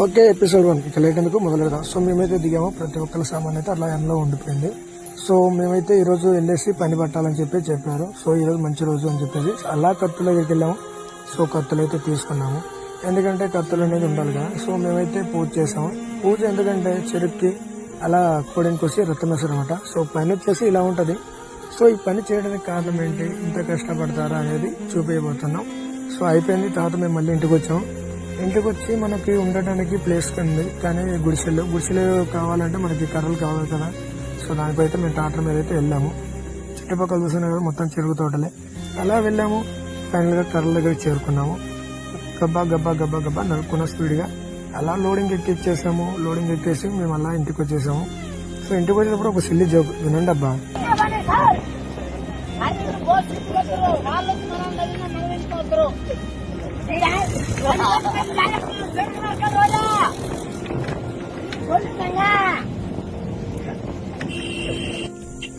Okay, episode 1 ఇక late ఎందుకు మొదలెడదాం. So మేమైతే దిగాము, ప్రతి ఒక్కరి సామాన్ అయితే అలా ఎండలో ఉండిపోయింది. సో మేమైతే ఈ రోజు వెళ్ళేసి పని పట్టాలని చెప్పారు. సో ఈ రోజు మంచి రోజు అని చెప్పేసి అలా కత్తుల దగ్గరికి వెళ్ళాము. సో కత్తులు అయితే తీసుకున్నాము, ఎందుకంటే కత్తులు అనేది ఉండాలి కదా. సో మేమైతే పూజ చేసాము. పూజ ఎందుకంటే చెరుక్కి అలా కోడిని కోసి రక్తం వేస్తారు అనమాట. సో పని వచ్చేసి ఇలా ఉంటది. సో ఈ పని చేయడానికి కారణం ఏంటి, ఇంత కష్టపడతారా అనేది చూపించబోతున్నాం. సో అయిపోయింది, తర్వాత మేము మళ్ళీ ఇంటికి వచ్చాము. ఇంటికి వచ్చి మనకి ఉండటానికి ప్లేస్ ఉంది, కానీ గుడిసెలు కావాలంటే మనకి కర్రలు కావాలి కదా. సో దానికైతే మేము ట్రాక్టర్ మీద అయితే వెళ్ళాము. చుట్టుపక్కల చూసినా కదా మొత్తం చెరుకు తోటలే. అలా వెళ్ళాము, ఫైనల్ గా కర్రల దగ్గరికి చేరుకున్నాము. గబ్బా గబ్బా గబ్బా గబ్బా నడుపుకున్న స్పీడ్గా అలా లోడింగ్ ఎక్కిచ్చేసాము. లోడింగ్ ఎక్కేసి మేము అలా ఇంటికి వచ్చేసాము. సో ఇంటికి వచ్చేటప్పుడు ఒక సిల్లి జోక్ వినండి అబ్బా.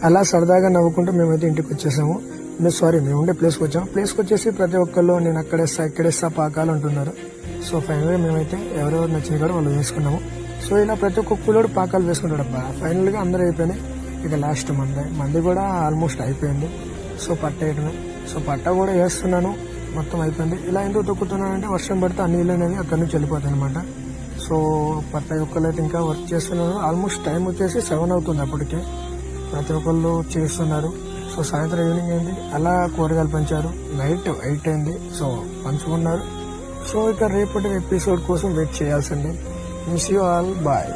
అలా సరదాగా నవ్వుకుంటూ మేమైతే ఇంటికి వచ్చేసాము. మేము ఉండే ప్లేస్కి వచ్చాము. ప్లేస్కి వచ్చేసి ప్రతి ఒక్కళ్ళు నేను ఇక్కడేస్తా పాకాలు అంటున్నారు. సో ఫైనల్ గా మేమైతే ఎవరెవరు నచ్చిన కూడా వాళ్ళు వేసుకున్నాము. సో ఇలా ప్రతి ఒక్క కూలోడు పాకాలు వేసుకుంటాడు అబ్బా. ఫైనల్ గా అందరూ అయిపోయినాయి. ఇక లాస్ట్ మంది కూడా ఆల్మోస్ట్ అయిపోయింది. సో పట్ట వేయడమే. సో పట్ట కూడా వేస్తున్నాను, మొత్తం అయిపోయింది. ఇలా ఎందుకు తొక్కుతున్నానంటే వర్షం పడితే ఆ నీళ్ళు అనేవి అక్కడి నుంచి వెళ్ళిపోతాయి అనమాట. సో ప్రతి ఒక్కళ్ళు అయితే ఇంకా వర్క్ చేస్తున్నారు. ఆల్మోస్ట్ టైం వచ్చేసి 7 అవుతుంది. అప్పటికే ప్రతి ఒక్కళ్ళు చేస్తున్నారు. సో సాయంత్రం ఈవినింగ్ అయింది, అలా కూరగాయలు పంచారు. నైట్ 8 అయింది. సో పంచుకున్నారు. సో ఇక రేపటి ఎపిసోడ్ కోసం వెయిట్ చేయాల్సిందే. Miss you all, bye.